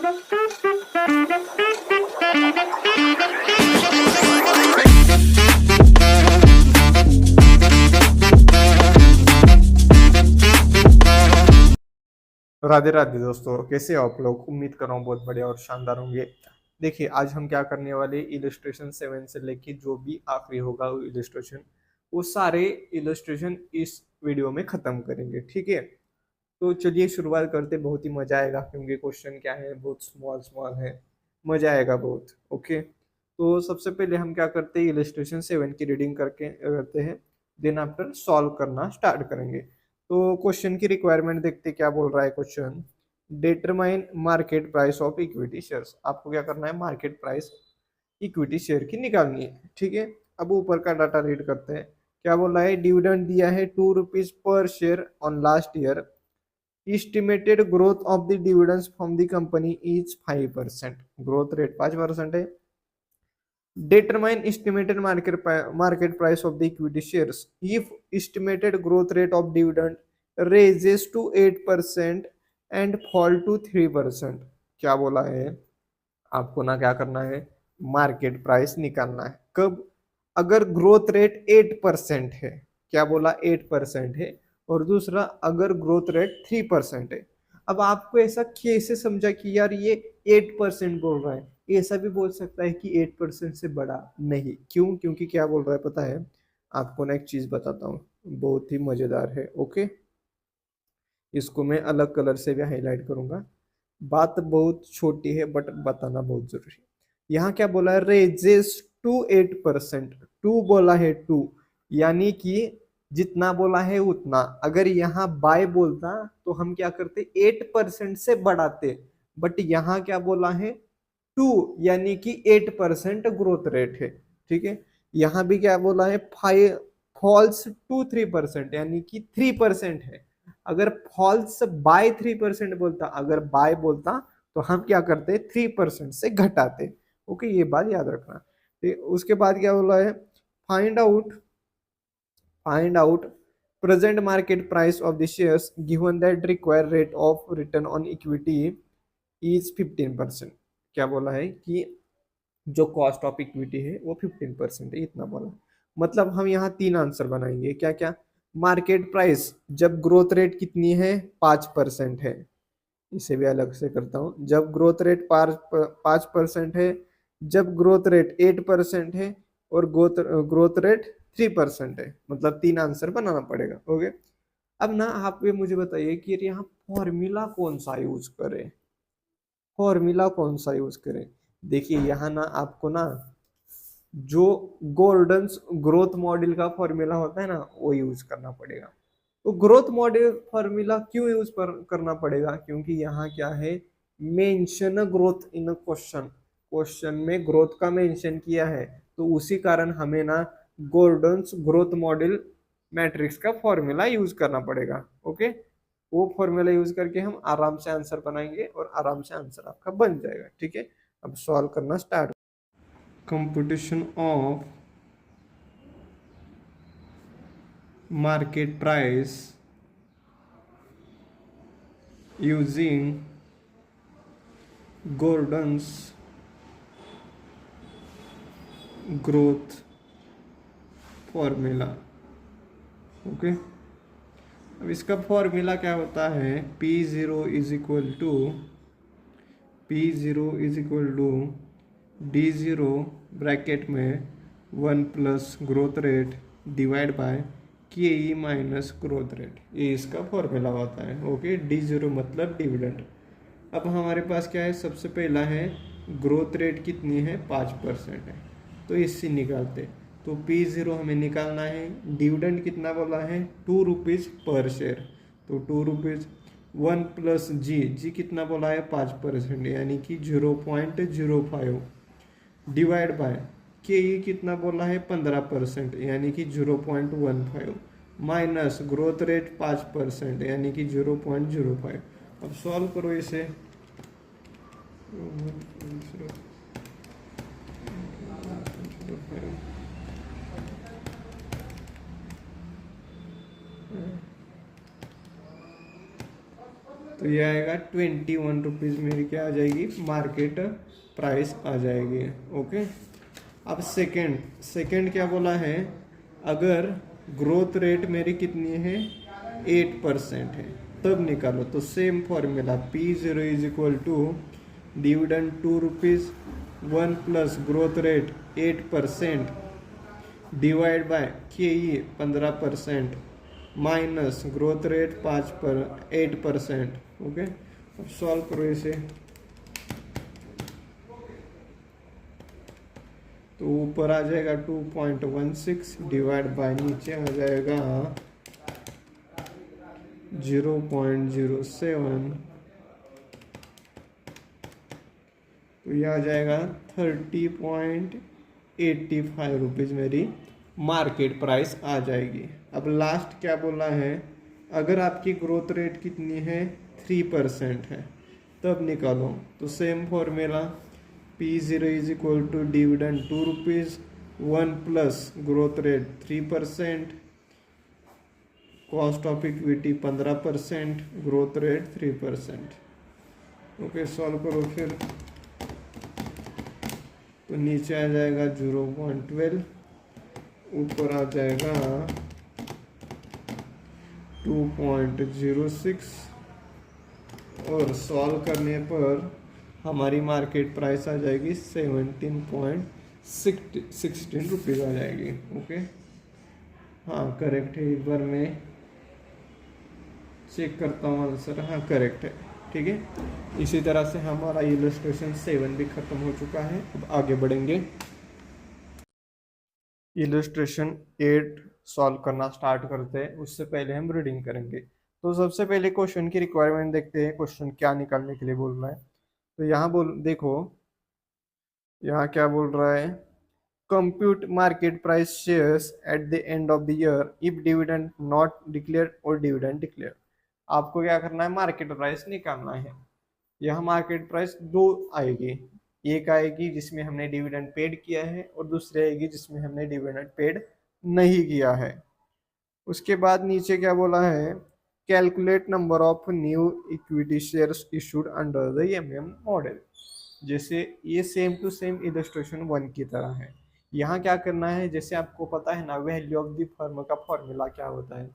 राधे राधे दोस्तों, कैसे हो आप लोग। उम्मीद कर रहा हूँ बहुत बढ़िया और शानदार होंगे। देखिए, आज हम क्या करने वाले, इलस्ट्रेशन 7 से लेके जो भी आखिरी होगा वो इलस्ट्रेशन, वो सारे इलस्ट्रेशन इस वीडियो में खत्म करेंगे। ठीक है, तो चलिए शुरुआत करते। बहुत ही मजा आएगा क्योंकि क्वेश्चन क्या है, बहुत स्मॉल स्मॉल है, मजा आएगा बहुत। ओके, तो सबसे पहले हम क्या करते हैं, इलस्ट्रेशन 7 की रीडिंग करके करते हैं, देन आफ्टर सॉल्व करना स्टार्ट करेंगे। तो क्वेश्चन की रिक्वायरमेंट देखते क्या बोल रहा है question. Determine market price of equity shares. आपको क्या करना है, मार्केट प्राइस इक्विटी शेयर की निकालनी है। ठीक है, अब ऊपर का डाटा रीड करते हैं। क्या बोला है, डिविडेंड दिया है 2 rupees per share on last year. Estimated growth of the dividends from the company is 5%. Growth rate 5% है। Determine estimated market price of the equity shares. If estimated growth rate of dividend raises to 8% and fall to 3%, क्या बोला है, आपको ना क्या करना है, market price निकालना है। कब, अगर ग्रोथ रेट 8% है, क्या बोला 8% है, और दूसरा अगर ग्रोथ रेट 3% है। अब आपको ऐसा कैसे समझा कि यार ये 8% बोल रहा है, ऐसा भी बोल सकता है कि 8% से बड़ा नहीं। क्यों, क्योंकि क्या बोल रहा है पता है आपको, ना एक चीज बताता हूँ, बहुत ही मजेदार है। ओके, इसको मैं अलग कलर से भी हाईलाइट करूंगा। बात बहुत छोटी है बट बताना बहुत जरूरी है। यहाँ क्या बोला है, रेजेस टू 8%। टू बोला है, टू यानी कि जितना बोला है उतना। अगर यहाँ बाय बोलता तो हम क्या करते, 8% से बढ़ाते, बट यहाँ क्या बोला है, टू यानी कि 8% ग्रोथ रेट है। ठीक है, यहाँ भी क्या बोला है, 5 फॉल्स टू 3% यानी कि 3% है। अगर फॉल्स बाय 3% बोलता, अगर बाय बोलता तो हम क्या करते, 3% से घटाते। ओके, ये बात याद रखना। उसके बाद क्या बोला है, find out present market price of the shares given that required rate of return on equity is 15%। क्या बोला है कि जो कॉस्ट ऑफ इक्विटी है वो 15% है, इतना बोला। मतलब हम यहाँ 3 आंसर बनाएंगे। क्या क्या, मार्केट प्राइस जब ग्रोथ रेट कितनी है, 5% है। इसे भी अलग से करता हूँ, जब ग्रोथ रेट 5% है, जब ग्रोथ रेट 8% है, और ग्रोथ रेट 3% है। मतलब 3 आंसर बनाना पड़ेगा। ओके, अब ना आप ये मुझे बताइए कि यहाँ फॉर्मूला कौन सा यूज करें, फॉर्मूला कौन सा यूज करें। देखिए यहाँ ना आपको ना जो गोल्डन ग्रोथ मॉडल का फॉर्मूला होता है ना, वो यूज करना पड़ेगा। तो ग्रोथ मॉडल फॉर्मूला क्यों यूज करना पड़ेगा, क्योंकि यहाँ क्या है, mention growth in question, question में ग्रोथ का मेंशन किया है, तो उसी कारण हमें ना गोल्डन ग्रोथ मॉडल मैट्रिक्स का फॉर्मूला यूज करना पड़ेगा। ओके, वो फॉर्मूला यूज करके हम आराम से आंसर बनाएंगे और आराम से आंसर आपका बन जाएगा। ठीक है, अब सॉल्व करना start. Competition of market price using Gordon's growth formula। Okay, अब इसका फॉर्मूला क्या होता है, P0 D0 ब्रैकेट में 1 plus growth rate divide by के माइनस ग्रोथ रेट, ये इसका फॉर्मूला होता है। ओके, D0 मतलब डिविडेंड। अब हमारे पास क्या है, सबसे पहला है ग्रोथ रेट कितनी है, 5% है, तो इससे निकालते। तो P0 हमें निकालना है, डिविडेंड कितना बोला है, 2 रुपीज़ पर शेयर, तो 2 रुपीज़। 1 प्लस जी कितना बोला है, 5% यानी कि 0.05 डिवाइड बाय के कितना बोला है, 15% यानी कि 0.15 माइनस ग्रोथ रेट 5% यानी कि 0.05। अब सॉल्व करो इसे। तो ये आएगा 21 रुपीज़ मेरी क्या आ जाएगी, मार्केट प्राइस आ जाएगी। ओके, अब सेकंड क्या बोला है, अगर ग्रोथ रेट मेरी कितनी है 8% है तब निकालो। तो same formula P0 is equal to dividend 2 rupees 1 plus growth rate 8% divide by KE 15% minus growth rate 8%। Okay, अब सॉल्व करो इसे। तो ऊपर आ जाएगा 2.16 डिवाइड बाय नीचे आ जाएगा 0.07। तो यह आ जाएगा 30.85 रुपीज़ मेरी मार्केट प्राइस आ जाएगी। अब लास्ट क्या बोला है, अगर आपकी ग्रोथ रेट कितनी है 3% है तब निकालो। तो same formula P0 is equal to dividend 2 rupees 1 plus growth rate 3%, cost of equity 15%, growth rate 3%। Okay, solve करो फिर। तो नीचे आ जाएगा 0.12, ऊपर आ जाएगा 2.06 और सॉल्व करने पर हमारी मार्केट प्राइस आ जाएगी 17.16 रुपीज़ आ जाएगी। ओके, हाँ करेक्ट है, एक बार मैं चेक करता हूँ आंसर। हाँ करेक्ट है, ठीक है। इसी तरह से हमारा इलस्ट्रेशन 7 भी खत्म हो चुका है। अब आगे बढ़ेंगे, इलस्ट्रेशन 8 सॉल्व करना स्टार्ट करते हैं। उससे पहले हम रीडिंग करेंगे। तो सबसे पहले क्वेश्चन की रिक्वायरमेंट देखते हैं, क्वेश्चन क्या निकालने के लिए बोल रहा है। तो यहाँ देखो यहाँ क्या बोल रहा है, compute market price shares at the end of the year if dividend not declared और डिविडेंड डिक्लेयर। आपको क्या करना है, मार्केट प्राइस निकालना है। यह मार्केट प्राइस दो आएगी, एक आएगी जिसमें हमने डिविडेंड पेड किया है और दूसरी आएगी जिसमें हमने डिविडेंड पेड नहीं किया है। उसके बाद नीचे क्या बोला है, calculate number of new equity shares issued under the MM model. जैसे ये सेम टू सेम इलस्ट्रेशन 1 की तरह है। यहाँ क्या करना है, जैसे आपको पता है ना वैल्यू ऑफ द फर्म का फॉर्मूला क्या होता है,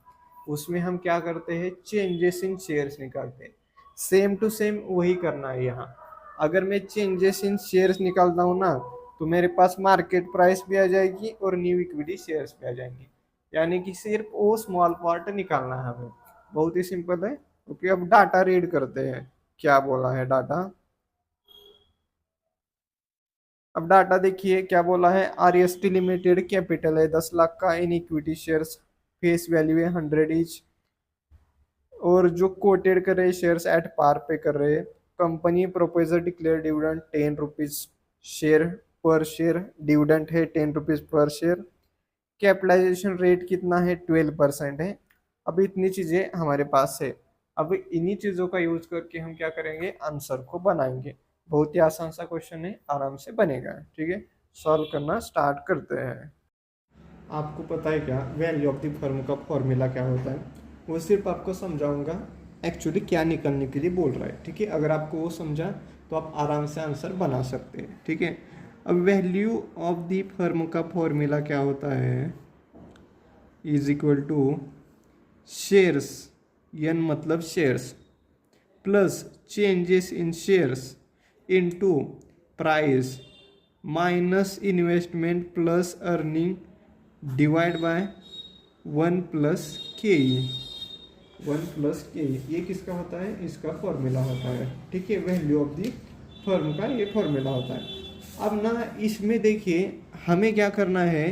उसमें हम क्या करते हैं, चेंजेस इन शेयर्स निकालते हैं। सेम टू सेम वही करना है यहाँ। अगर मैं चेंजेस इन शेयर्स निकालता हूँ ना, तो मेरे पास मार्केट प्राइस भी आ जाएगी और न्यू इक्विटी शेयर्स भी आ जाएंगी। यानी कि सिर्फ वो स्मॉल पार्ट निकालना है हमें, बहुत ही सिंपल है। ओके, अब डाटा रीड करते हैं, क्या बोला है डाटा। अब डाटा देखिए क्या बोला है, REST लिमिटेड कैपिटल है 10 लाख का, in equity shares face value है 100 ईच, और जो कोटेड कर रहे शेयर्स एट पार पे कर रहे हैं। Company proposer declare dividend 10 rupees share per share, dividend है 10 rupees per share. Capitalisation rate कितना है, 12% है। अब इतनी चीजें हमारे पास है। अब इन्हीं चीजों का यूज करके हम क्या करेंगे, आंसर को बनाएंगे। बहुत ही आसान सा क्वेश्चन है, आराम से बनेगा। ठीक है, सॉल्व करना स्टार्ट करते हैं। आपको पता है क्या वैल्यू ऑफ द फर्म का फॉर्मूला क्या होता है, वो सिर्फ आपको समझाऊंगा एक्चुअली क्या निकलने के लिए बोल रहा है। ठीक है, अगर आपको वो समझा तो आप आराम से आंसर बना सकते हैं। ठीक है, अब वैल्यू ऑफ द फर्म का फॉर्मूला क्या होता है, is equal to shares, n मतलब shares, plus changes in shares into price minus investment plus earning divide by 1 plus KE। 1 plus KE ये किसका होता है, इसका फॉर्मूला होता है। ठीक है, वैल्यू ऑफ द फर्म का ये फॉर्मूला होता है। अब ना इसमें देखिए हमें क्या करना है,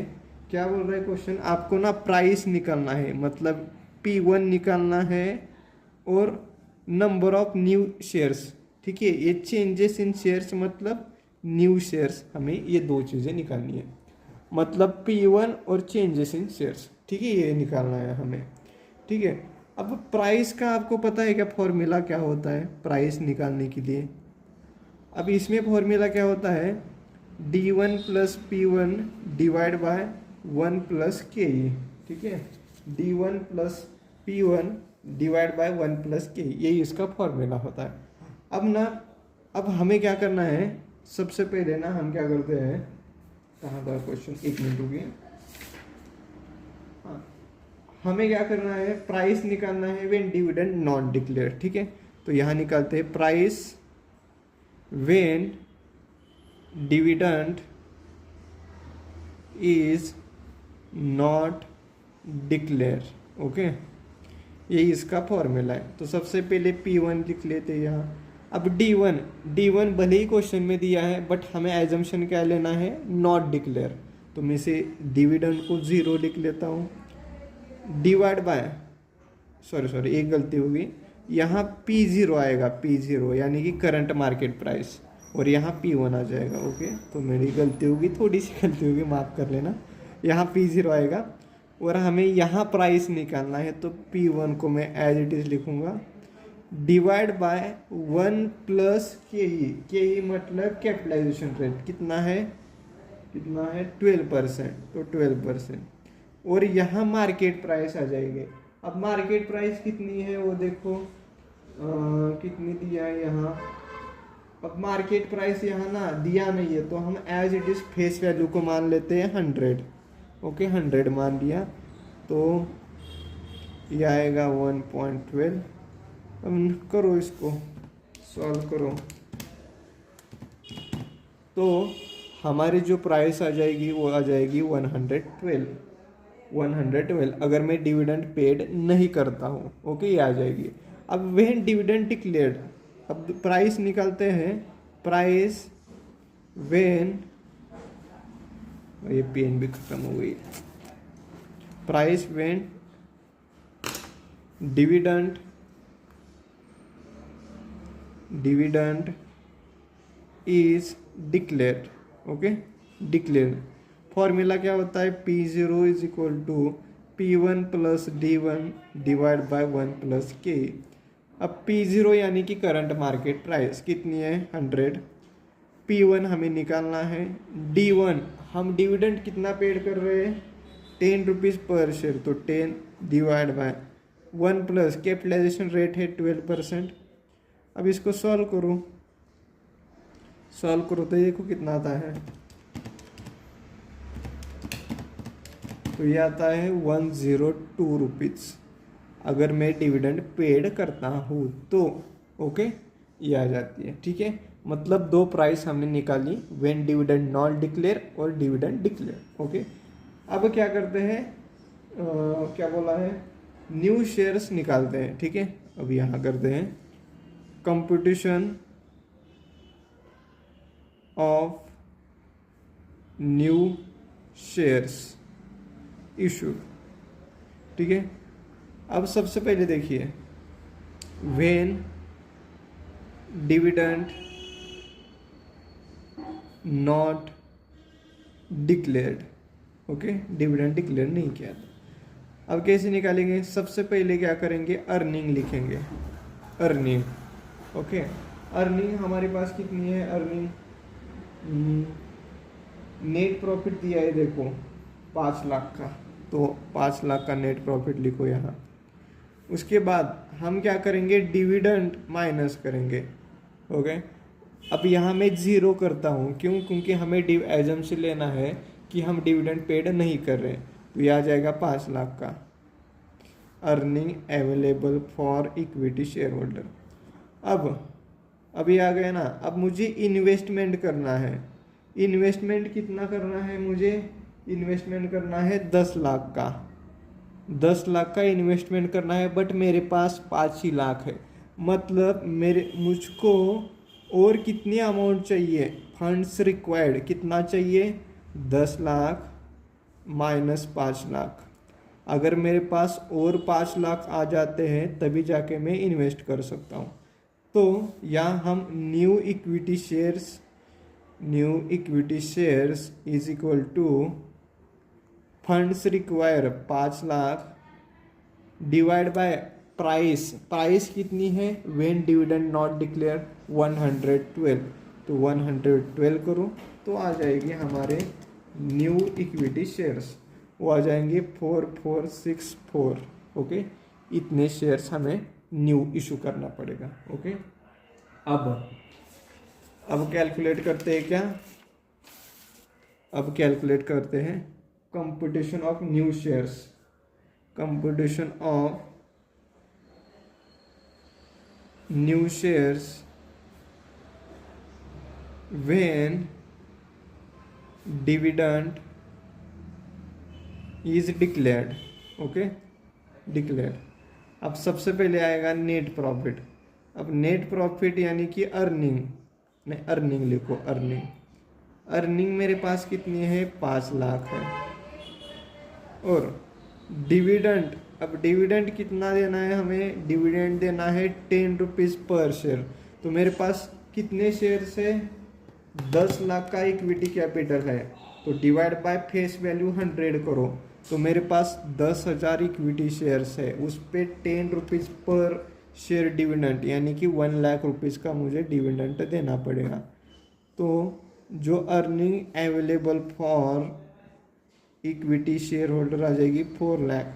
क्या बोल रहा है क्वेश्चन, आपको ना प्राइस निकालना है, मतलब P1 निकालना है और नंबर ऑफ न्यू शेयर्स। ठीक है, ये चेंजेस इन शेयर्स मतलब न्यू शेयर्स, हमें ये दो चीज़ें निकालनी है, मतलब P1 और चेंजेस इन शेयर्स। ठीक है, ये निकालना है हमें। ठीक है, अब प्राइस का आपको पता है क्या फॉर्मूला क्या होता है प्राइस निकालने के लिए। अब इसमें फॉर्मूला क्या होता है, D1 plus P1 divide by 1 plus KE। ठीक है, D1 plus P1 divide by 1+k, यही इसका फॉर्मूला होता है। अब हमें क्या करना है, सबसे पहले ना हम क्या करते हैं, कहाँ था क्वेश्चन, 1 मिनट रुकिए। हाँ, हमें क्या करना है, प्राइस निकालना है व्हेन डिविडेंड नॉट डिक्लेयर। ठीक है, तो यहाँ निकालते हैं price when dividend is not declare. Okay, यही इसका फॉर्मूला है। तो सबसे पहले P1 लिख लेते हैं यहाँ। अब D1 भले ही क्वेश्चन में दिया है बट हमें एजम्पशन क्या लेना है, नॉट डिक्लेयर। तो मैं इसे डिविडेंड को 0 लिख लेता हूँ, डिवाइड बाय, सॉरी एक गलती होगी, यहाँ P0 आएगा, P0 यानी कि करंट मार्केट प्राइस, और यहाँ P1 आ जाएगा। ओके, तो मेरी गलती होगी, थोड़ी सी गलती होगी, माफ़ कर लेना। यहाँ P0 आएगा और हमें यहाँ प्राइस निकालना है, तो P1 को मैं एज इट इज़ लिखूँगा, डिवाइड बाय 1+KE। KE मतलब कैपिटलाइजेशन रेट, कितना है 12%, तो 12%, और यहाँ मार्केट प्राइस आ जाएगी। अब मार्केट प्राइस कितनी है वो देखो, कितनी दिया है यहाँ। अब मार्केट प्राइस यहाँ ना दिया नहीं है, तो हम as it is face value को मान लेते हैं 100। ओके, 100 मान लिया, तो ये आएगा 1.12। अब करो, इसको सॉल्व करो, तो हमारी जो प्राइस आ जाएगी वो आ जाएगी 112 अगर मैं डिविडेंड पेड नहीं करता हूँ। ओके, ये आ जाएगी। अब व्हेन डिविडेंड डिक्लेयर्ड, अब प्राइस निकालते हैं, प्राइस व्हेन, ये पेन भी खत्म हो गई, price when dividend is declared. Okay, declared formula क्या होता है, P0 is equal to P1 plus D1 divide by 1+K। अब P0 यानी कि करंट मार्केट प्राइस कितनी है, 100। P1 हमें निकालना है, D1 हम डिविडेंड कितना पेड कर रहे हैं, 10 रुपीज़ पर शेयर, तो 10 डिवाइड बाय 1+ कैपिटलाइजेशन रेट है 12%। अब इसको सॉल्व करो तो देखो कितना आता है, तो ये आता है 102 रुपीज़ अगर मैं डिविडेंड पेड करता हूँ तो। ओके, ये आ जाती है। ठीक है, मतलब दो प्राइस हमने निकाली, व्हेन डिविडेंड नॉट डिक्लेयर और डिविडेंड डिक्लेयर। ओके, अब क्या करते हैं, क्या बोला है, न्यू शेयर्स निकालते हैं। ठीक है, अब यहाँ करते हैं computation of new shares issue. ठीक है, अब सबसे पहले देखिए, when dividend not declared. Okay, dividend declare नहीं किया था। अब कैसे निकालेंगे, सबसे पहले क्या करेंगे, अर्निंग लिखेंगे, अर्निंग। ओके, अर्निंग हमारे पास कितनी है, अर्निंग नेट प्रॉफिट दिया है देखो 5 लाख का, तो 5 लाख का नेट प्रॉफिट लिखो यहाँ। उसके बाद हम क्या करेंगे, डिविडेंड माइनस करेंगे। ओके, अब यहाँ मैं 0 करता हूँ, क्यों, क्योंकि हमें एजम से लेना है कि हम डिविडेंड पेड नहीं कर रहे, तो यह आ जाएगा 5 लाख का earning available for equity share holder. अब ये आ गया ना। अब मुझे इन्वेस्टमेंट करना है, इन्वेस्टमेंट कितना करना है, मुझे इन्वेस्टमेंट करना है 10 लाख का, 10 लाख का इन्वेस्टमेंट करना है, बट मेरे पास 5 ही लाख है। मतलब मुझको और कितनी अमाउंट चाहिए, फंड्स रिक्वायर्ड कितना चाहिए, 10 लाख माइनस 5 लाख। अगर मेरे पास और 5 लाख आ जाते हैं तभी जाके मैं इन्वेस्ट कर सकता हूँ। तो यहाँ हम new equity shares is equal to funds require 5 lakh divide by price कितनी है, व्हेन डिविडेंड नॉट डिक्लेयर 112, तो 112 करो तो आ जाएगी हमारे न्यू इक्विटी शेयर्स, वो आ जाएंगे 4464। ओके, इतने शेयर्स हमें न्यू इशू करना पड़ेगा। ओके, अब कैलकुलेट करते हैं क्या, अब कैलकुलेट करते हैं computation of new shares, computation of new shares when dividend is declared. Okay, declared. अब सबसे पहले आएगा नेट प्रॉफिट। अब नेट प्रॉफिट यानी कि अर्निंग, नहीं अर्निंग लिखो, अर्निंग। अर्निंग मेरे पास कितनी है, 5 लाख है। और डिविडेंड, अब डिविडेंड कितना देना है हमें, डिविडेंड देना है 10 रुपीज़ पर शेयर। तो मेरे पास कितने शेयर्स है, 10 लाख का इक्विटी कैपिटल है, तो डिवाइड बाय फेस वैल्यू 100 करो, तो मेरे पास 10,000 इक्विटी शेयर्स है, उस पर 10 रुपीज़ पर शेयर डिविडेंड यानी कि 1 लाख रुपीज़ का मुझे डिविडेंड देना पड़ेगा। तो जो earning available for equity share holder आ जाएगी 4 लाख।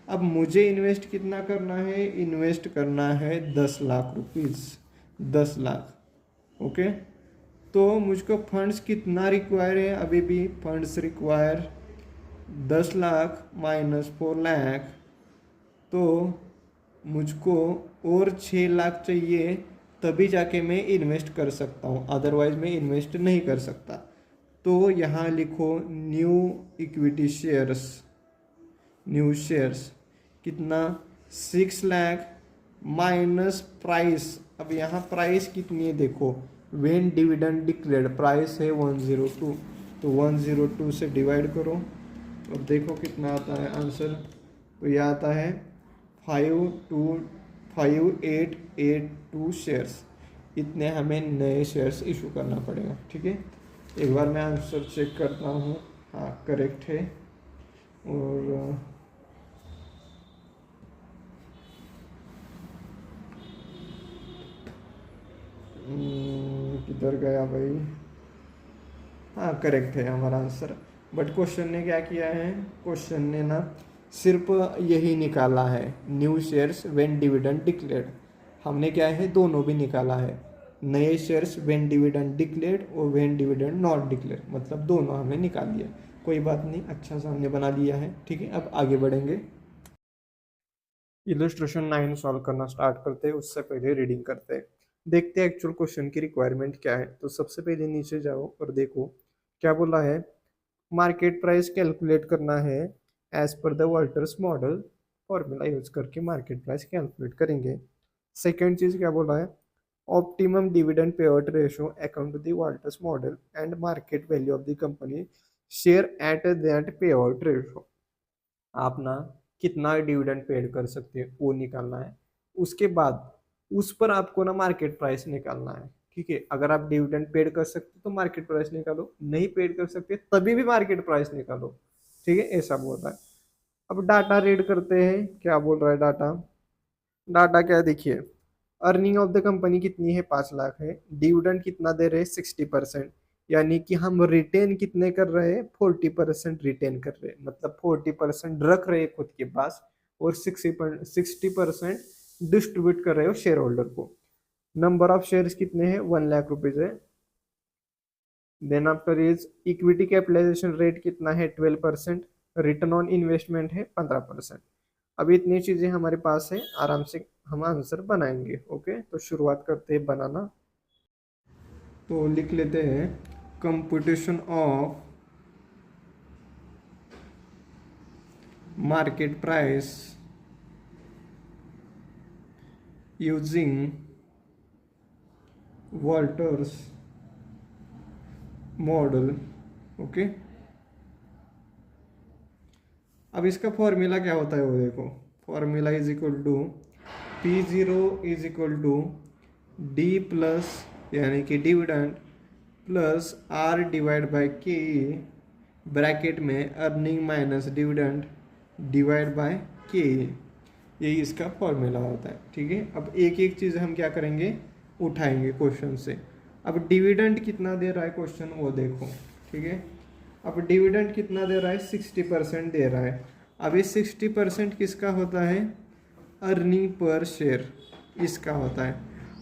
अब मुझे इन्वेस्ट कितना करना है, इन्वेस्ट करना है 10 लाख रुपीज़, 10 लाख। ओके, तो मुझको फंड्स कितना रिक्वायर है, अभी भी funds require 10 lakh minus 4 lakh, तो मुझको और 6 लाख चाहिए, तभी जाके मैं इन्वेस्ट कर सकता हूँ, अदरवाइज मैं इन्वेस्ट नहीं कर सकता। तो यहाँ लिखो new equity shares, new shares कितना, 6 लाख माइनस प्राइस। अब यहाँ प्राइस कितनी है देखो, व्हेन डिविडेंड डिक्लेयर्ड प्राइस है 102, तो 102 से डिवाइड करो, अब देखो कितना आता है आंसर, तो यह आता है 5882 शेयर्स। इतने हमें नए शेयर्स इशू करना पड़ेगा। ठीक है, एक बार मैं आंसर चेक करता हूँ, हाँ करेक्ट है। और किधर गया भाई, हाँ करेक्ट है हमारा आंसर। बट क्वेश्चन ने क्या किया है, क्वेश्चन ने ना सिर्फ यही निकाला है, new shares when dividend declared. हमने क्या है, दोनों भी निकाला है, नए शेयर्स व्हेन डिविडेंड डिक्लेयर्ड और व्हेन डिविडेंड नॉट डिक्लेयर्ड, मतलब दोनों हमने निकाल लिया। कोई बात नहीं, अच्छा सा हमने बना लिया है। ठीक है, अब आगे बढ़ेंगे, इलस्ट्रेशन 9 सॉल्व करना स्टार्ट करते हैं। उससे पहले रीडिंग करते हैं, देखते हैं एक्चुअल क्वेश्चन की रिक्वायरमेंट क्या है। तो सबसे पहले नीचे जाओ और देखो क्या बोला है, मार्केट प्राइस कैलकुलेट करना है as per the Walters model, formula use करके मार्केट प्राइस कैलकुलेट करेंगे। सेकेंड चीज क्या बोला है, optimum dividend pay out ratio according to the Walters model and market value of the company share at that pay out ratio. आप ना कितना dividend paid कर सकते हैं वो निकालना है, उसके बाद उस पर आपको ना मार्केट प्राइस निकालना है। ठीक है, अगर आप डिविडेंड पेड कर सकते तो मार्केट प्राइस निकालो, नहीं पेड कर सकते तभी भी मार्केट प्राइस निकालो। ठीक है, ऐसा बोल रहा है। अब डाटा रीड करते हैं, क्या बोल रहा है डाटा, डाटा क्या है देखिए, अर्निंग ऑफ द कंपनी कितनी है, 5 लाख है, डिविडेंड कितना दे रहे हैं 60%, यानी कि हम रिटेन कितने कर रहे हैं, 40% रिटेन कर रहे हैं, मतलब 40% रख रहे हैं खुद के पास और 60% डिस्ट्रीब्यूट कर रहे हो शेयर होल्डर को। नंबर ऑफ शेयर्स कितने हैं, 1 लाख रुपीज है। Then after is equity capitalisation rate कितना है, 12%, रिटर्न ऑन इन्वेस्टमेंट है 15%। अभी इतनी चीजें हमारे पास है, आराम से हम आंसर बनाएंगे। ओके, तो शुरुआत करते हैं बनाना। तो लिख लेते हैं computation of market price using Walter's model. Okay, अब इसका फॉर्मूला क्या होता है वो देखो, formula is equal to P0 is equal to D plus यानी कि dividend plus R divide by K, bracket में earning minus dividend divide by K, यही इसका फॉर्मूला होता है। ठीक है, अब एक एक चीज़ हम क्या करेंगे, उठाएंगे क्वेश्चन से। अब डिविडेंड कितना दे रहा है क्वेश्चन वो देखो। ठीक है, अब डिविडेंड कितना दे रहा है, 60% दे रहा है। अब ये 60% किसका होता है, अर्निंग पर शेयर इसका होता है।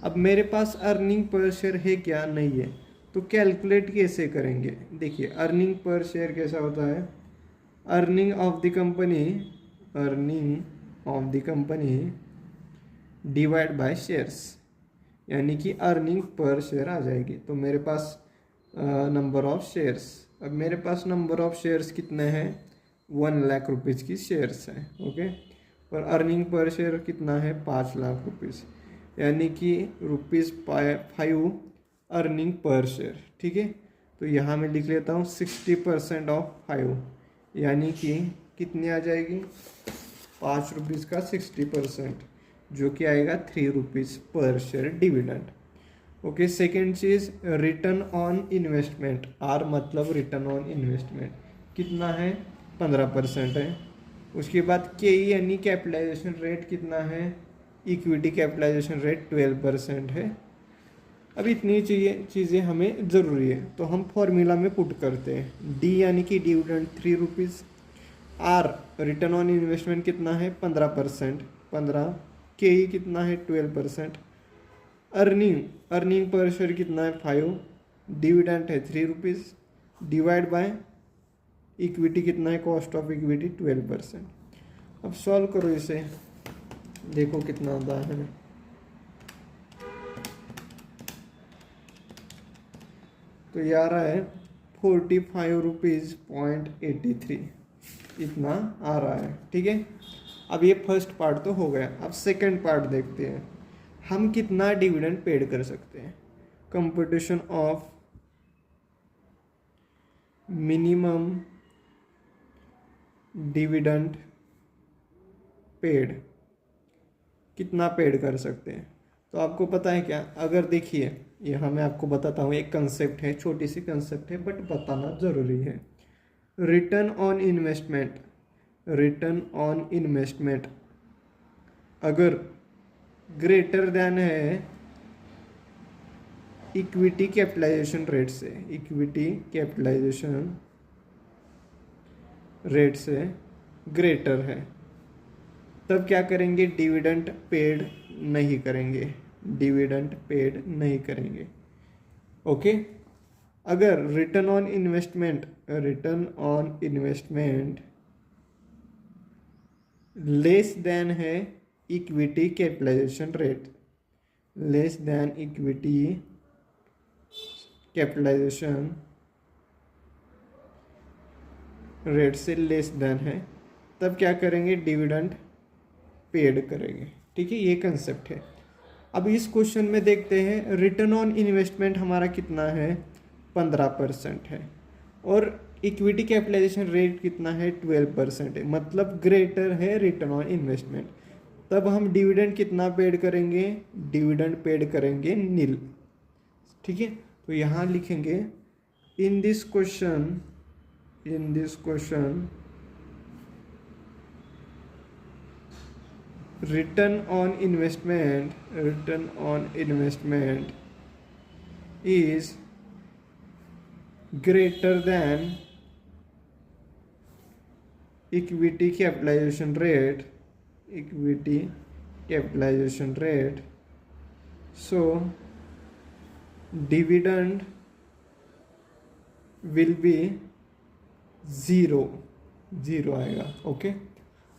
अब मेरे पास अर्निंग पर शेयर है क्या, नहीं है, तो कैलकुलेट कैसे करेंगे। देखिए अर्निंग पर शेयर कैसा होता है, earning of the company, earning of the company divide by shares, यानी कि अर्निंग पर शेयर आ जाएगी। तो मेरे पास नंबर ऑफ शेयर्स, अब मेरे पास नंबर ऑफ शेयर्स कितने हैं, 1,00,000 रुपीज़ की शेयर्स हैं, ओके। और अर्निंग पर शेयर कितना है, 5,00,000 रुपीज़, यानी कि ₹5 अर्निंग पर शेयर, ठीक है। तो यहाँ मैं लिख लेता हूँ 60% ऑफ 5, यानी कि कितनी आ जाएगी, ₹5 का 60%, जो कि आएगा ₹3 per share dividend, okay. Second चीज़ रिटर्न ऑन इन्वेस्टमेंट, आर मतलब रिटर्न ऑन इन्वेस्टमेंट कितना है, 15% है। उसके बाद के यानी कैपिटलाइजेशन रेट कितना है, इक्विटी कैपिटलाइजेशन रेट 12% है। अब इतनी चीज़ें हमें ज़रूरी है, तो हम फॉर्मूला में पुट करते हैं। डी यानी कि dividend ₹3, R return on investment कितना है 15%, 15, के कितना है 12%, अर्निंग पर शेयर कितना है 5, डिविडेंड है ₹3, डिवाइड बाय इक्विटी कितना है, कॉस्ट ऑफ इक्विटी 12%। अब सॉल्व करो इसे, देखो कितना आता है। तो ये आ रहा है ₹45.83, इतना आ रहा है, ठीक है। अब ये फर्स्ट पार्ट तो हो गया। अब सेकंड पार्ट देखते हैं, हम कितना डिविडेंड पेड कर सकते हैं। Computation of minimum dividend paid, कितना पेड कर सकते हैं। तो आपको पता है क्या, अगर देखिए यहाँ मैं आपको बताता हूँ, एक कंसेप्ट है, छोटी सी कंसेप्ट है बट बताना ज़रूरी है। Return on investment, return on investment अगर ग्रेटर देन है इक्विटी कैपिटलाइजेशन रेट से, इक्विटी कैपिटलाइजेशन रेट से ग्रेटर है, तब क्या करेंगे, डिविडेंड पेड नहीं करेंगे, डिविडेंड पेड नहीं करेंगे, ओके। अगर return on investment, return on investment less than है equity capitalisation rate, less than equity capitalisation rate से लेस देन है, तब क्या करेंगे, डिविडेंड पेड करेंगे, ठीक है। ये कंसेप्ट है। अब इस क्वेश्चन में देखते हैं, रिटर्न ऑन इन्वेस्टमेंट हमारा कितना है, 15% है, और इक्विटी कैपिटलाइजेशन रेट कितना है, 12% है, मतलब ग्रेटर है रिटर्न ऑन इन्वेस्टमेंट। तब हम डिविडेंड कितना पेड करेंगे, डिविडेंड पेड करेंगे नील, ठीक है। तो यहाँ लिखेंगे in this question, in this question return on investment, return on investment is greater than equity capitalization rate, equity capitalization rate, so dividend will be zero आएगा, ओके।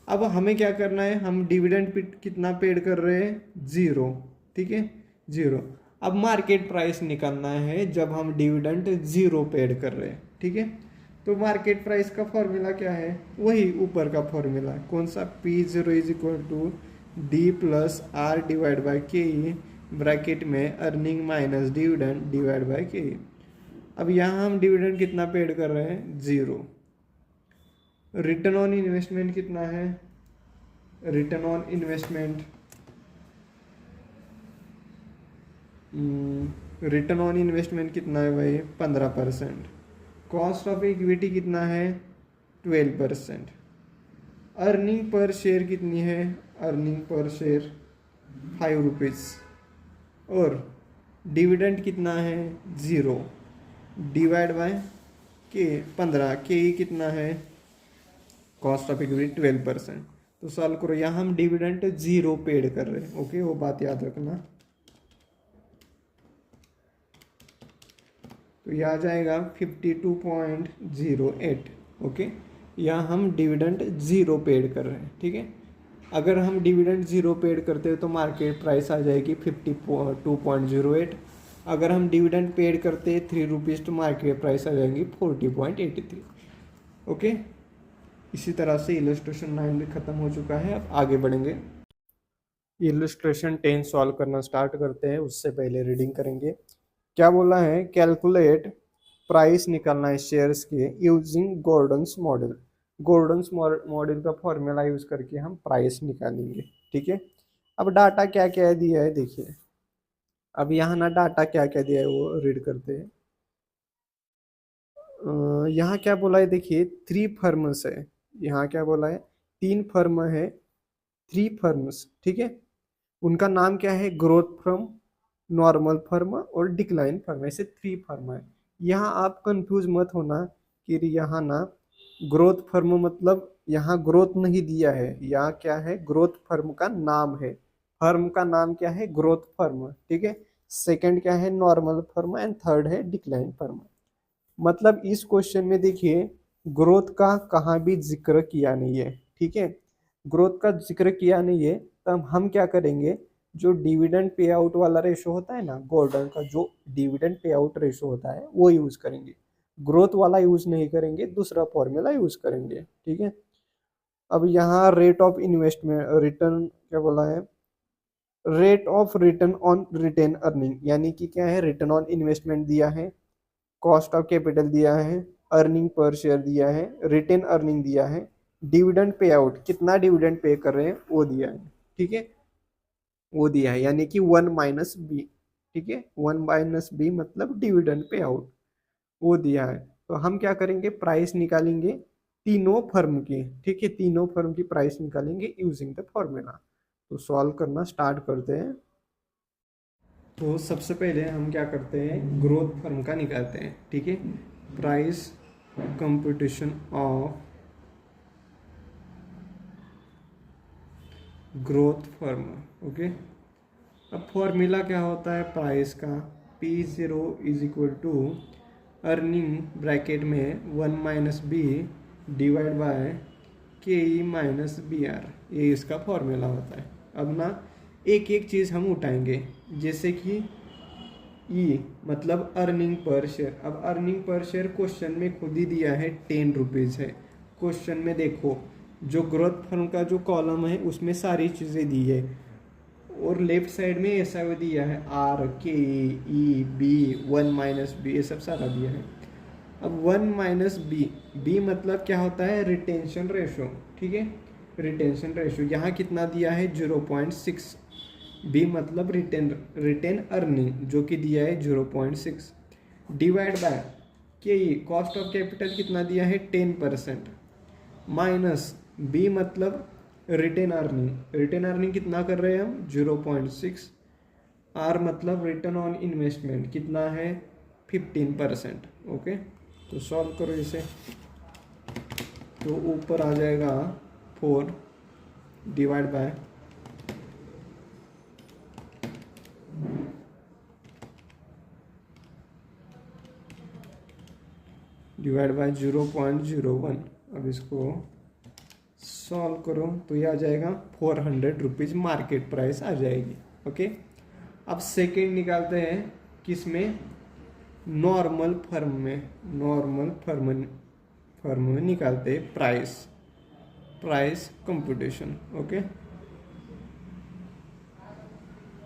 अब हमें क्या करना है, हम डिविडेंड कितना पेड कर रहे हैं, 0, ठीक है, 0। अब मार्केट प्राइस निकालना है जब हम डिविडेंड 0 पेड कर रहे हैं, ठीक है। तो मार्केट प्राइस का फॉर्मूला क्या है, वही ऊपर का फॉर्मूला, कौन सा, P0 = D+R divide by KE, bracket में earning minus dividend divide by KE। अब यहाँ हम डिविडेंड कितना पेड कर रहे हैं, 0। रिटर्न ऑन इन्वेस्टमेंट कितना है, return on investment, return on investment कितना है भाई, 15%। कॉस्ट ऑफ इक्विटी कितना है, 12%। अर्निंग पर शेयर कितनी है, अर्निंग पर शेयर ₹5, और डिविडेंड कितना है, 0 डिवाइड बाय के 15, के कितना है, कॉस्ट ऑफ इक्विटी 12%। तो सॉल्व करो, यहाँ हम डिविडेंड 0 पेड कर रहे हैं। ओके, वो बात याद रखना। तो यह आ जाएगा 52.08। ओके, यहाँ हम डिविडेंड 0 पेड कर रहे हैं। ठीक है, अगर हम डिविडेंड 0 पेड करते हैं तो मार्केट प्राइस आ जाएगी 52.08। अगर हम डिविडेंड पेड करते हैं 3 रुपीज़ तो मार्केट प्राइस आ जाएगी 40.83। ओके, इसी तरह से इलस्ट्रेशन 9 भी खत्म हो चुका है। अब आगे बढ़ेंगे, इलस्ट्रेशन 10 सॉल्व करना स्टार्ट करते हैं। उससे पहले रीडिंग करेंगे। क्या बोला है, कैलकुलेट प्राइस निकालना है शेयर्स के using Gordon's model. Gordon's model का फॉर्मूला यूज करके हम प्राइस निकालेंगे। ठीक है, अब डाटा क्या क्या दिया है देखिए। अब यहाँ ना डाटा क्या क्या दिया है वो रीड करते हैं। यहाँ क्या बोला है देखिए, 3 फर्म्स है। यहाँ क्या बोला है, 3 फर्म है, 3 फर्म्स। ठीक है, उनका नाम क्या है, ग्रोथ फर्म, नॉर्मल फर्म और डिक्लाइन फर्म, ऐसे 3 फर्म है। यहाँ आप कंफ्यूज मत होना कि यहाँ ना ग्रोथ फर्म मतलब यहाँ ग्रोथ नहीं दिया है, यहाँ क्या है, ग्रोथ फर्म का नाम है। फर्म का नाम क्या है, ग्रोथ फर्म। ठीक है, सेकंड क्या है, नॉर्मल फर्म एंड थर्ड है डिक्लाइन फर्म। मतलब इस क्वेश्चन में देखिए ग्रोथ का कहाँ भी जिक्र किया नहीं है। ठीक है, ग्रोथ का जिक्र किया नहीं है, तब हम क्या करेंगे, जो डिविडेंड पे आउट वाला रेशो होता है ना, गॉर्डन का जो डिविडेंड पे आउट रेशो होता है वो यूज करेंगे, ग्रोथ वाला यूज नहीं करेंगे, दूसरा फॉर्मूला यूज करेंगे। ठीक है, अब यहाँ रेट ऑफ इन्वेस्टमेंट रिटर्न क्या बोला है, rate of return on retain earning, यानी कि क्या है, रिटर्न ऑन इन्वेस्टमेंट दिया है, कॉस्ट ऑफ कैपिटल दिया है, अर्निंग पर शेयर दिया है, रिटेन अर्निंग दिया है, डिविडेंड पे आउट कितना डिविडेंड पे कर रहे हैं वो दिया है। ठीक है, वो दिया है, यानी कि 1 - b। ठीक है, 1 - b मतलब डिविडेंड पे आउट, वो दिया है। तो हम क्या करेंगे, प्राइस निकालेंगे तीनों फर्म की। ठीक है, तीनों फर्म की प्राइस निकालेंगे यूजिंग द फॉर्मूला। तो सॉल्व करना स्टार्ट करते हैं। तो सबसे पहले हम क्या करते हैं, ग्रोथ फर्म का निकालते हैं। ठीक है, price competition of growth firm. Okay, अब फॉर्मूला क्या होता है प्राइस का, P0 = अर्निंग ब्रैकेट में 1 - b divide by KE - BR, ये इसका फॉर्मूला होता है। अब ना एक एक चीज़ हम उठाएंगे, जैसे कि ई मतलब अर्निंग पर शेयर। अब अर्निंग पर शेयर क्वेश्चन में खुद ही दिया है 10 रुपीज़ है। क्वेश्चन में देखो जो ग्रोथ फर्म का जो कॉलम है उसमें सारी चीज़ें दी है, और लेफ्ट साइड में ऐसा भी दिया है RKEB 1 - b, ये सब सारा दिया है। अब 1 - b, बी मतलब क्या होता है, रिटेंशन रेशो। ठीक है, रिटेंशन रेशो यहाँ कितना दिया है 0.6। बी मतलब रिटेन अर्निंग जो कि दिया है 0.6, डिवाइड बाय के कॉस्ट ऑफ कैपिटल कितना दिया है 10%, माइनस बी मतलब रिटेन अर्निंग, रिटेन अर्निंग कितना कर रहे हैं हम 0.6, आर मतलब रिटर्न ऑन इन्वेस्टमेंट कितना है 15%। ओके, तो सॉल्व करो इसे। तो ऊपर आ जाएगा 4 डिवाइड बाय डिवाइड बाय 0.01। अब इसको सॉल्व करो तो ये आ जाएगा 400 रुपीज़ मार्केट प्राइस आ जाएगी। ओके, अब सेकेंड निकालते हैं किस में, नॉर्मल फर्म में। नॉर्मल फर्म में निकालते हैं प्राइस कंप्यूटेशन। ओके,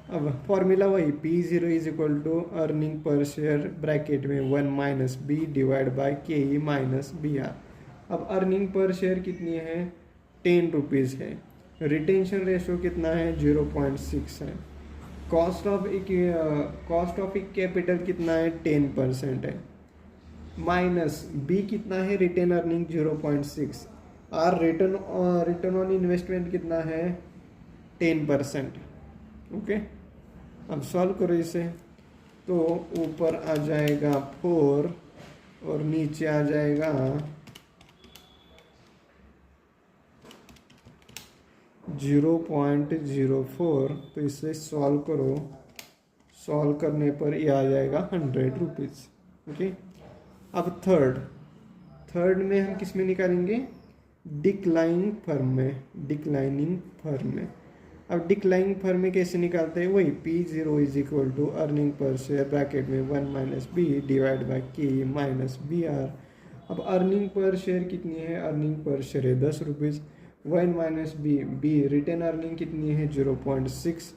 अब फॉर्मूला वही P0 = earning per share bracket में 1 - b divide by KE - BR। अब अर्निंग पर शेयर कितनी है 10 रुपीज़ है, रिटेंशन रेशो कितना है 0.6 है, कॉस्ट ऑफ कैपिटल कितना है 10% है, माइनस बी कितना है रिटेन अर्निंग 0.6, और रिटर्न ऑन इन्वेस्टमेंट कितना है 10%। ओके, अब सॉल्व करो इसे। तो ऊपर आ जाएगा 4 और नीचे आ जाएगा 0.04, तो इसे सॉल्व करो। सॉल्व करने पर ये आ जाएगा 100 रुपीज़। ओके, अब थर्ड में हम किस में निकालेंगे? डिक्लाइनिंग फर्म में। अब डिक्लाइनिंग फर्म में कैसे निकालते हैं? वही P0 is equal to earning per share bracket में 1 minus B divide by K minus B R. अब अर्निंग पर शेयर कितनी है? अर्निंग पर शेयर है 10 rupees. 1 minus B retain earning कितनी है? 0.6।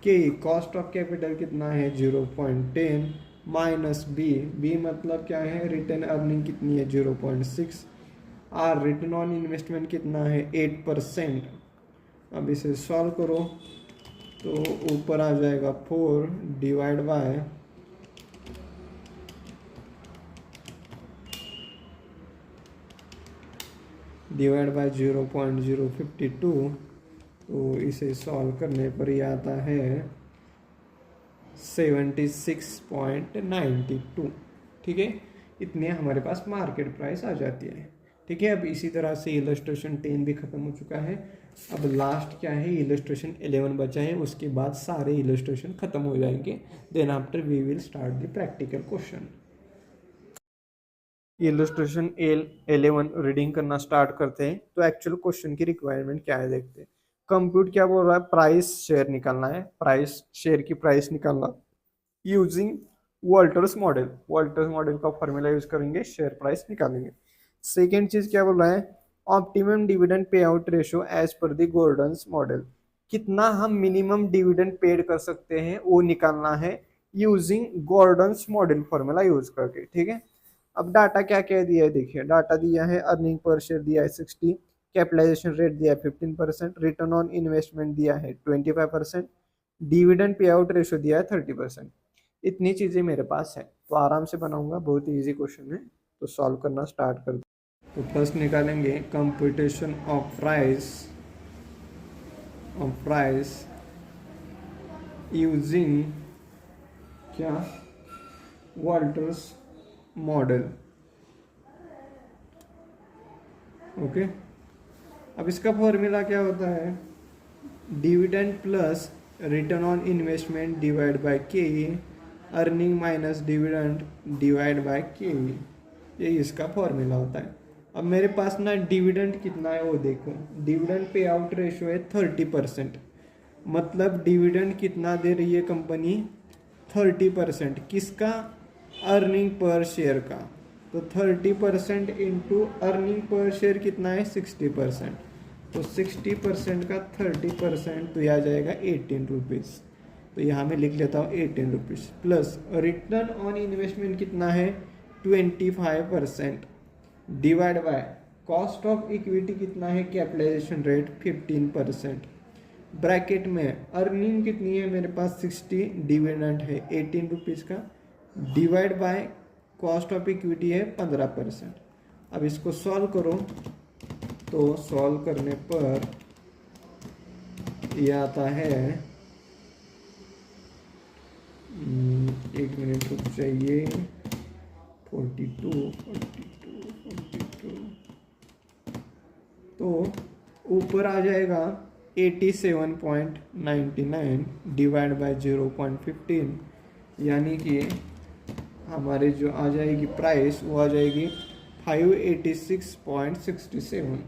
के कॉस्ट ऑफ कैपिटल कितना है? 0.10 माइनस बी मतलब क्या है? रिटेन अर्निंग कितनी है? 0.6। आर रिटर्न ऑन इन्वेस्टमेंट कितना है? 8%। अब इसे सॉल्व करो तो ऊपर आ जाएगा 4 डिवाइड बाय 0.052। तो इसे सॉल्व करने पर ये आता है 76.92। ठीक है, इतने हमारे पास मार्केट प्राइस आ जाती है। ठीक है, अब इसी तरह से इलस्ट्रेशन 10 भी खत्म हो चुका है। अब लास्ट क्या है? इलस्ट्रेशन 11 बचा है, उसके बाद सारे इलस्ट्रेशन खत्म हो जाएंगे। Then after we will start the practical question. Illustration 11 reading करना स्टार्ट करते हैं। तो एक्चुअल क्वेश्चन की रिक्वायरमेंट क्या है देखते हैं। कंप्यूट क्या बोल रहा है? प्राइस शेयर निकालना है, प्राइस शेयर की प्राइस निकालना using Walter's model. Walter's model का फॉर्मूला यूज करेंगे, शेयर प्राइस निकालेंगे। सेकेंड चीज क्या बोल रहा है? Optimum dividend pay out ratio as per the Gordon's model. कितना हम मिनिमम डिविडेंड पेड कर सकते हैं वो निकालना है using Gordon's model formula use करके। ठीक है, अब डाटा क्या क्या दिया है देखिए। डाटा दिया है अर्निंग पर शेयर दिया है 60, कैपिटलाइजेशन रेट दिया है 15%, रिटर्न ऑन इन्वेस्टमेंट दिया है 25%, डिविडेंड पे आउट रेशियो दिया है 30%। इतनी चीजें मेरे पास है, तो आराम से बनाऊंगा, बहुत ही इजी क्वेश्चन है। तो सॉल्व करना स्टार्ट कर दो। तो फर्स्ट निकालेंगे कंप्यूटेशन ऑफ प्राइस यूजिंग क्या? Walter's model. ओके, अब इसका फॉर्मूला क्या होता है? Dividend plus return on investment divide by k, earning minus dividend divide by k, ये इसका फॉर्मूला होता है। अब मेरे पास ना डिविडेंड कितना है वो देखो। डिविडेंड पे आउट रेशियो है 30%, मतलब डिविडेंड कितना दे रही है कंपनी? 30%। किसका? अर्निंग पर शेयर का। तो 30% इंटू अर्निंग पर शेयर कितना है? 60%। तो 60% का 30% तो यह आ जाएगा 18 रुपीज़। तो यहाँ मैं लिख लेता हूँ 18 rupees plus return on investment कितना है? 25% divide by cost of equity कितना है? Capitalisation rate 15%। ब्रैकेट में अर्निंग कितनी है मेरे पास? 60, डिविडेंड है 18 रुपीज़ का, divide by cost of equity है 15%। अब इसको सॉल्व करो तो सॉल्व करने पर यह आता है, एक मिनट रुक जाइए, 42। तो ऊपर आ जाएगा 87.99 डिवाइड बाय 0.15, यानी कि हमारे जो आ जाएगी प्राइस वो आ जाएगी 586.67,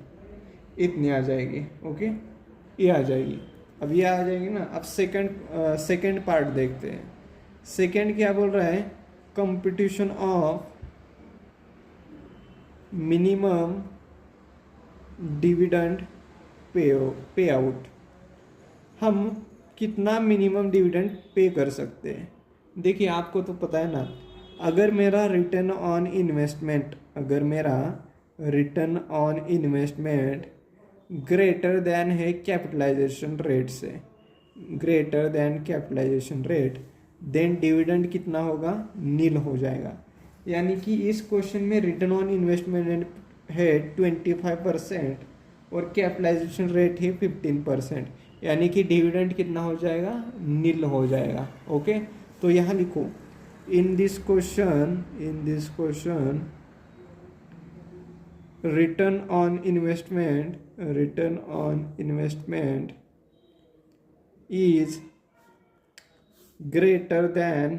इतनी आ जाएगी। ओके, ये आ जाएगी। अब ये आ जाएगी ना। अब सेकंड पार्ट देखते हैं। सेकंड क्या बोल रहा है? Competition of minimum dividend pay out. हम कितना मिनिमम डिविडेंड पे कर सकते हैं? देखिए, आपको तो पता है ना, अगर मेरा return on investment greater than है कैपिटलाइजेशन रेट से, greater than capitalisation rate, then dividend कितना होगा? नील हो जाएगा। यानी कि इस क्वेश्चन में रिटर्न ऑन इन्वेस्टमेंट है 25% और कैपिटलाइजेशन रेट है 15%, यानी कि डिविडेंड कितना हो जाएगा? नील हो जाएगा। ओके, तो यहाँ लिखो in this question return on investment is greater than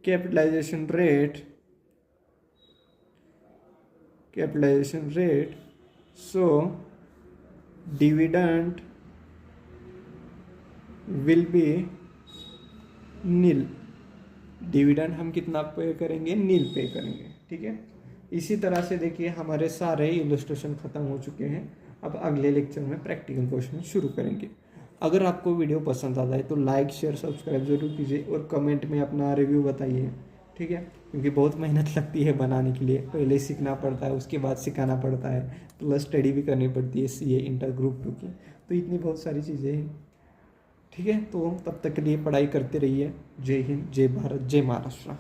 capitalization rate, so dividend will be nil. Dividend हम कितना पे करेंगे, नील पे करेंगे, ठीक है। इसी तरह से देखिए हमारे सारे इलस्ट्रेशन खत्म हो चुके हैं। अब अगले लेक्चर में प्रैक्टिकल क्वेश्चन शुरू करेंगे। अगर आपको वीडियो पसंद आता है तो लाइक शेयर सब्सक्राइब जरूर कीजिए और कमेंट में अपना रिव्यू बताइए, ठीक है। क्योंकि बहुत मेहनत लगती है बनाने के लिए, पहले सीखना पड़ता है, उसके बाद सिखाना पड़ता है, प्लस स्टडी भी करनी पड़ती है सीए इंटर ग्रुप 2 की, तो इतनी बहुत सारी चीज़ें हैं, ठीक है। तो तब तक के लिए पढ़ाई करते रहिए। जय हिंद, जय भारत, जय महाराष्ट्र।